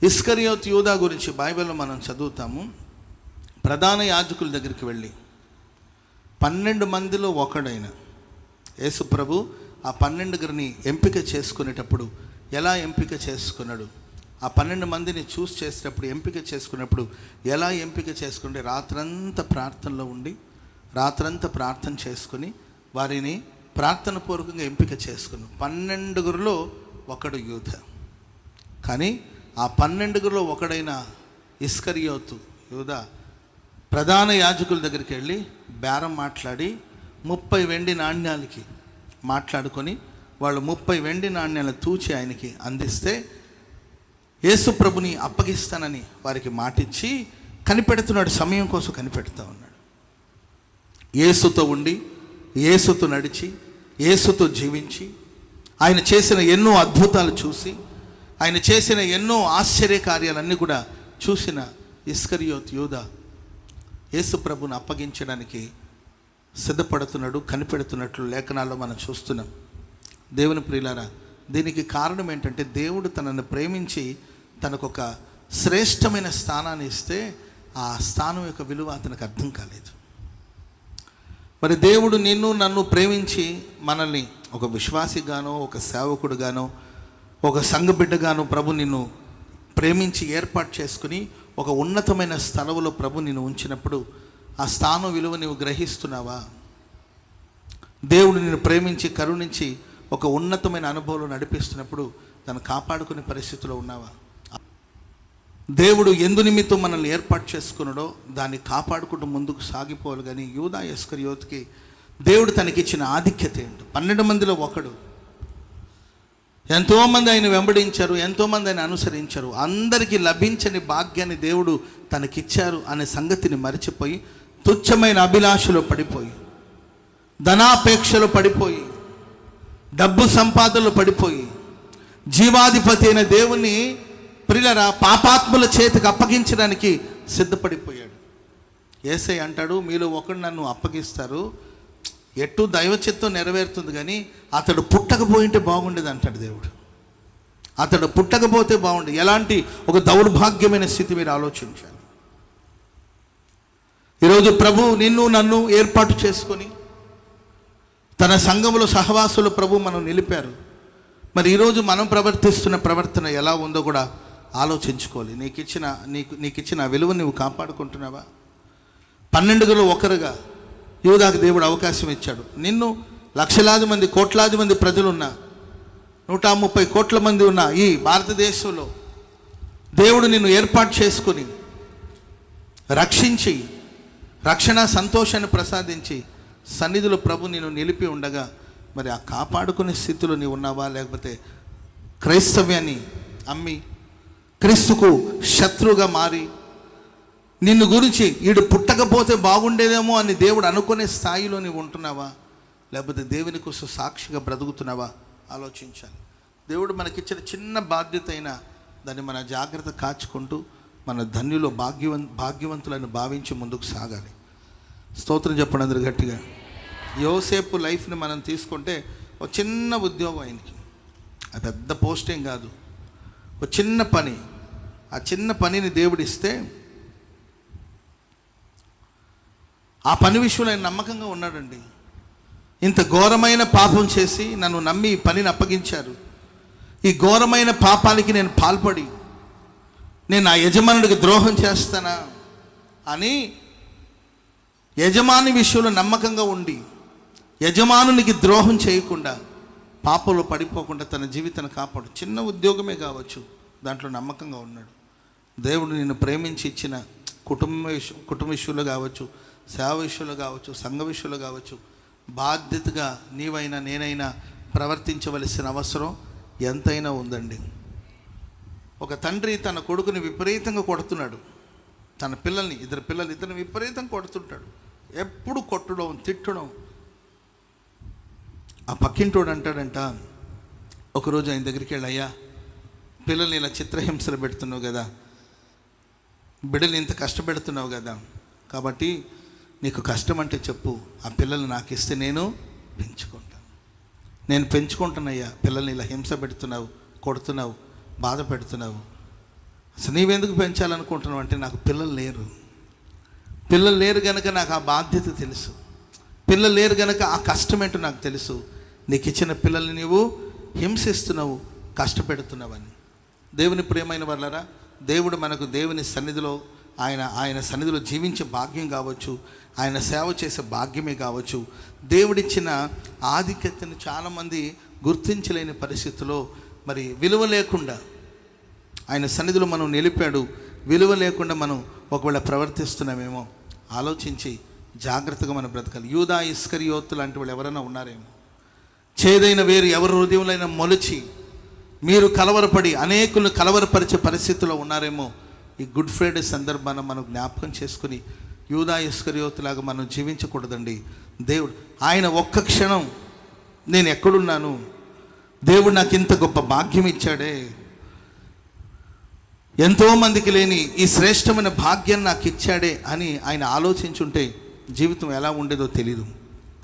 ఇస్కరియోతు యూదా గురించి బైబిల్లో మనం చదువుతాము. ప్రధాన యాజకుల దగ్గరికి వెళ్ళి 12 మందిలో ఒకడైన యేసు ప్రభు ఆ 12 ఎంపిక చేసుకునేటప్పుడు ఎలా ఎంపిక చేసుకున్నాడు, ఆ 12 మందిని చూస్ చేసేటప్పుడు ఎంపిక చేసుకున్నప్పుడు ఎలా ఎంపిక చేసుకుంటే రాత్రంతా ప్రార్థనలో ఉండి రాత్రంతా ప్రార్థన చేసుకుని వారిని ప్రార్థన పూర్వకంగా ఎంపిక చేసుకున్నాడు. 12 ఒకడు యూదా. కానీ ఆ 12 ఒకడైన ఇస్కరియోతు యూదా ప్రధాన యాజకుల దగ్గరికి వెళ్ళి బేరం మాట్లాడి 30 వెండి నాణ్యాలకి మాట్లాడుకొని వాళ్ళు 30 వెండి నాణ్యాలు తూచి ఆయనకి అందిస్తే యేసు ప్రభుని అప్పగిస్తానని వారికి మాటిచ్చి కనిపెడుతున్నాడు. సమయం కోసం కనిపెడుతూ ఉన్నాడు. యేసుతో ఉండి యేసుతో నడిచి యేసుతో జీవించి ఆయన చేసిన ఎన్నో అద్భుతాలు చూసి ఆయన చేసిన ఎన్నో ఆశ్చర్య కార్యాలన్నీ కూడా చూసిన ఇస్కరియోతు యూదా యేసు ప్రభుని అప్పగించడానికి సిద్ధపడుతున్నాడు, కనిపెడుతున్నట్లు లేఖనాల్లో మనం చూస్తున్నాం. దేవుని ప్రియులారా, దీనికి కారణం ఏంటంటే దేవుడు తనను ప్రేమించి తనకొక శ్రేష్టమైన స్థానాన్ని ఇస్తే ఆ స్థానం యొక్క విలువ అతనికి అర్థం కాలేదు. మరి దేవుడు నిన్ను నన్ను ప్రేమించి మనల్ని ఒక విశ్వాసిగానో ఒక సేవకుడుగానో ఒక సంఘ బిడ్డగానో ప్రభు నిన్ను ప్రేమించి ఏర్పాటు చేసుకుని ఒక ఉన్నతమైన స్థలంలో ప్రభు నిన్ను ఉంచినప్పుడు ఆ స్థానం విలువ నీవు గ్రహిస్తున్నావా? దేవుడు నిన్ను ప్రేమించి కరుణించి ఒక ఉన్నతమైన అనుభవంలో నడిపిస్తున్నప్పుడు తను కాపాడుకునే పరిస్థితిలో ఉన్నావా? దేవుడు ఎందు నిమిత్తం మనల్ని ఏర్పాటు చేసుకున్నాడో దాన్ని కాపాడుకుంటూ ముందుకు సాగిపోవాలి. కానీ యూదా ఇస్కరియోతుకి దేవుడు తనకిచ్చిన ఆధిక్యత ఏంటి? 12 మందిలో ఒకడు. ఎంతోమంది ఆయన వెంబడించారు, ఎంతోమంది ఆయన అనుసరించారు. అందరికీ లభించని భాగ్యాన్ని దేవుడు తనకిచ్చారు అనే సంగతిని మరిచిపోయి తుచ్చమైన అభిలాషలో పడిపోయి ధనాపేక్షలో పడిపోయి డబ్బు సంపాదనలో పడిపోయి జీవాధిపతి అయిన దేవుని ప్రియులరా పాపాత్ముల చేతికి అప్పగించడానికి సిద్ధపడిపోయాడు. యేసయ్య అంటాడు, మీలో ఒకడు నన్ను అప్పగిస్తారు, ఎట్టు దైవ చిత్తం నెరవేరుతుంది, కానీ అతడు పుట్టకపోయింటే బాగుండేది అంటాడు దేవుడు. అతడు పుట్టకపోతే బాగుండేది. ఎలాంటి ఒక దౌర్భాగ్యమైన స్థితి మీరు ఆలోచించాలి. ఈరోజు ప్రభు నిన్ను నన్ను ఏర్పాటు చేసుకొని తన సంఘములో సహవాసులు ప్రభు మనం నిలిపారు. మరి ఈరోజు మనం ప్రవర్తిస్తున్న ప్రవర్తన ఎలా ఉందో కూడా ఆలోచించుకోవాలి. నీకు ఇచ్చిన విలువ నువ్వు కాపాడుకుంటున్నావా? 12 ఒకరుగా యూదాకు దేవుడు అవకాశం ఇచ్చాడు. నిన్ను లక్షలాది మంది కోట్లాది మంది ప్రజలున్న 130 కోట్ల మంది ఉన్న ఈ భారతదేశంలో దేవుడు నిన్ను ఏర్పాటు చేసుకుని రక్షించి రక్షణ సంతోషాన్ని ప్రసాదించి సన్నిధిలో ప్రభు నిన్ను నిలిపి ఉండగా మరి ఆ కాపాడుకునే స్థితిలో నీవు ఉన్నావా? లేకపోతే క్రైస్తవ్యాన్ని అమ్మి క్రీస్తుకు శత్రువుగా మారి నిన్ను గురించి వీడు పుట్టకపోతే బాగుండేదేమో అని దేవుడు అనుకునే స్థాయిలో నీవు ఉంటున్నావా? లేకపోతే దేవుని కోసం సాక్షిగా బ్రతుకుతున్నావా? ఆలోచించాలి. దేవుడు మనకిచ్చిన చిన్న బాధ్యత అయినా దాన్ని మన జాగ్రత్త కాచుకుంటూ మన ధన్యులో భాగ్యవంతులను భావించి ముందుకు సాగాలి. స్తోత్రం చెప్పండి అందరు గట్టిగా. యోసేపు లైఫ్ని మనం తీసుకుంటే ఒక చిన్న ఉద్యోగం ఆయనకి, అది పెద్ద పోస్టింగ్ కాదు, ఒక చిన్న పని. ఆ చిన్న పనిని దేవుడిస్తే ఆ పని విషయంలో ఆయన నమ్మకంగా ఉన్నాడండి. ఇంత ఘోరమైన పాపం చేసి నన్ను నమ్మి ఈ పనిని అప్పగించారు, ఈ ఘోరమైన పాపానికి నేను పాల్పడి నేను ఆ యజమానుడికి ద్రోహం చేస్తానా అని యజమాని విషయంలో నమ్మకంగా ఉండి యజమానునికి ద్రోహం చేయకుండా పాపంలో పడిపోకుండా తన జీవితాన్ని కాపాడు. చిన్న ఉద్యోగమే కావచ్చు, దాంట్లో నమ్మకంగా ఉన్నాడు. దేవుడు నిన్ను ప్రేమించి ఇచ్చిన కుటుంబ విషయంలో కావచ్చు, సేవ విషయంలో కావచ్చు, సంఘ విషయంలో కావచ్చు, బాధ్యతగా నీవైనా నేనైనా ప్రవర్తించవలసిన అవసరం ఎంతైనా ఉందండి. ఒక తండ్రి తన కొడుకుని విపరీతంగా కొడుతున్నాడు, తన పిల్లల్ని ఇద్దరిని విపరీతంగా కొడుతుంటాడు. ఎప్పుడు కొట్టడం, తిట్టడం. ఆ పక్కింటోడు అంటాడంట, ఒకరోజు ఆయన దగ్గరికి వెళ్ళి, అయ్యా పిల్లల్ని ఇలా చిత్రహింసలు పెడుతున్నావు కదా, బిడ్డల్ని ఇంత కష్టపెడుతున్నావు కదా, కాబట్టి నీకు కష్టం అంటే చెప్పు, ఆ పిల్లల్ని నాకు ఇస్తే నేను పెంచుకుంటానయ్యా. పిల్లల్ని ఇలా హింస పెడుతున్నావు, కొడుతున్నావు, బాధ పెడుతున్నావు అసలు నీవెందుకు పెంచాలనుకుంటున్నావు అంటే, నాకు పిల్లలు లేరు కనుక నాకు ఆ బాధ్యత తెలుసు. పిల్లలు లేరు కనుక ఆ కష్టం ఏంటో నాకు తెలుసు. నీకు ఇచ్చిన పిల్లల్ని నీవు హింసిస్తున్నావు, కష్టపెడుతున్నావని. దేవుని ప్రియమైన వాళ్ళరా, దేవుడు మనకు దేవుని సన్నిధిలో ఆయన సన్నిధిలో జీవించే భాగ్యం కావచ్చు, ఆయన సేవ చేసే భాగ్యమే కావచ్చు, దేవుడిచ్చిన ఆధిక్యతను చాలామంది గుర్తించలేని పరిస్థితిలో మరి విలువ లేకుండా ఆయన సన్నిధిలో మనం నిలిపాడు. విలువ లేకుండా మనం ఒకవేళ ప్రవర్తిస్తున్నామేమో ఆలోచించి జాగ్రత్తగా మనం బ్రతకాలి. యూదా ఇస్కరియోతు లాంటి వాళ్ళు ఎవరైనా ఉన్నారేమో, చేదైన వేరు ఎవరి హృదయంలో మొలిచి మీరు కలవరపడి అనేకులను కలవరపరిచే పరిస్థితిలో ఉన్నారేమో. ఈ గుడ్ ఫ్రైడే సందర్భాన మనం జ్ఞాపకం చేసుకుని యూదా ఇస్కరియోతులాగా మనం జీవించకూడదండి. దేవుడు ఆయన ఒక్క క్షణం నేను ఎక్కడున్నాను, దేవుడు నాకు ఇంత గొప్ప భాగ్యం ఇచ్చాడే, ఎంతోమందికి లేని ఈ శ్రేష్టమైన భాగ్యం నాకు ఇచ్చాడే అని ఆయన ఆలోచించుంటే జీవితం ఎలా ఉండేదో తెలీదు.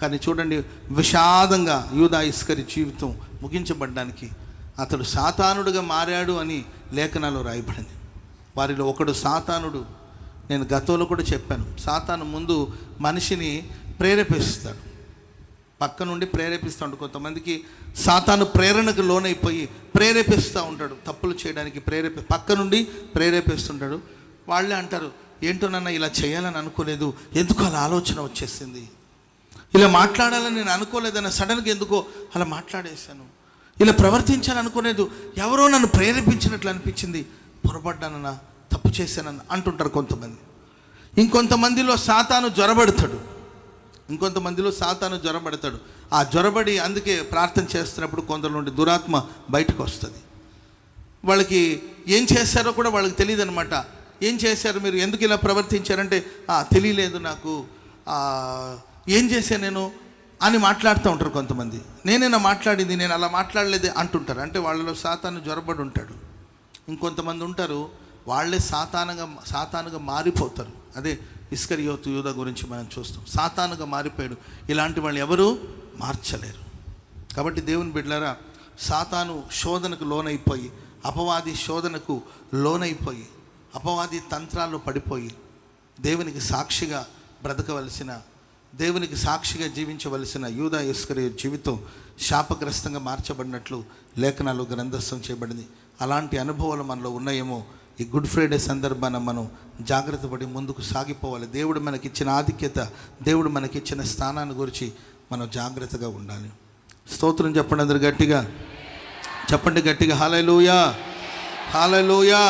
కానీ చూడండి, విషాదంగా యూదా ఇస్కరి జీవితం ముగించబడ్డానికి అతడు సాతానుడుగా మారాడు అని లేఖనాల్లో రాయబడింది. వారిలో ఒకడు సాతానుడు. నేను గతంలో కూడా చెప్పాను, సాతాను ముందు మనిషిని ప్రేరేపిస్తాడు, పక్క నుండి ప్రేరేపిస్తూ ఉంటాడు. కొంతమందికి సాతాను ప్రేరణకు లోనైపోయి ప్రేరేపిస్తూ ఉంటాడు, తప్పులు చేయడానికి పక్క నుండి ప్రేరేపిస్తుంటాడు. వాళ్ళే అంటారు, ఏంటో నన్ను ఇలా చేయాలని అనుకోలేదు, ఎందుకు అలా ఆలోచన వచ్చేసింది, ఇలా మాట్లాడాలని నేను అనుకోలేదన్న సడన్గా ఎందుకో అలా మాట్లాడేశాను, ఇలా ప్రవర్తించాలనుకోలేదు, ఎవరో నన్ను ప్రేరేపించినట్లు అనిపించింది, పొరపడ్డానన్నా, తప్పు చేశానని అంటుంటారు కొంతమంది. ఇంకొంతమందిలో సాతాను జ్వరబడతాడు. ఆ జ్వరబడి అందుకే ప్రార్థన చేస్తున్నప్పుడు కొందరు నుండి దురాత్మ బయటకు వస్తుంది. వాళ్ళకి ఏం చేశారో కూడా వాళ్ళకి తెలియదు అనమాట. ఏం చేశారు మీరు, ఎందుకు ఇలా ప్రవర్తించారంటే తెలియలేదు నాకు, ఏం చేశాను నేను అని మాట్లాడుతూ ఉంటారు కొంతమంది. నేనైనా మాట్లాడింది, నేను అలా మాట్లాడలేదు అంటుంటారు. అంటే వాళ్ళలో సాతాను జ్వరబడి ఉంటాడు. ఇంకొంతమంది ఉంటారు, వాళ్ళే సాతానుగా మారిపోతారు. అదే ఇస్కరియోతు యూదా గురించి మనం చూస్తాం. సాతానుగా మారిపోయాడు. ఇలాంటి వాళ్ళు ఎవరు మార్చలేరు. కాబట్టి దేవుని బిడ్డలారా, సాతాను శోధనకు లోనైపోయి, అపవాది శోధనకు లోనైపోయి, అపవాది తంత్రాల్లో పడిపోయి దేవునికి సాక్షిగా బ్రతకవలసిన, దేవునికి సాక్షిగా జీవించవలసిన యూదా ఇస్కరియోతు జీవితం శాపగ్రస్తంగా మార్చబడినట్లు లేఖనాలు గ్రంథస్థం చేయబడింది. అలాంటి అనుభవాలు మనలో ఉన్నాయేమో. ఈ గుడ్ ఫ్రైడే సందర్భాన మనం జాగ్రత్త పడి ముందుకు సాగిపోవాలి. దేవుడు మనకిచ్చిన ఆధిక్యత, దేవుడు మనకిచ్చిన స్థానాన్ని గురించి మనం జాగ్రత్తగా ఉండాలి. స్తోత్రం చెప్పండి అందరు గట్టిగా, చెప్పండి గట్టిగా, హల్లెలూయా, హల్లెలూయా.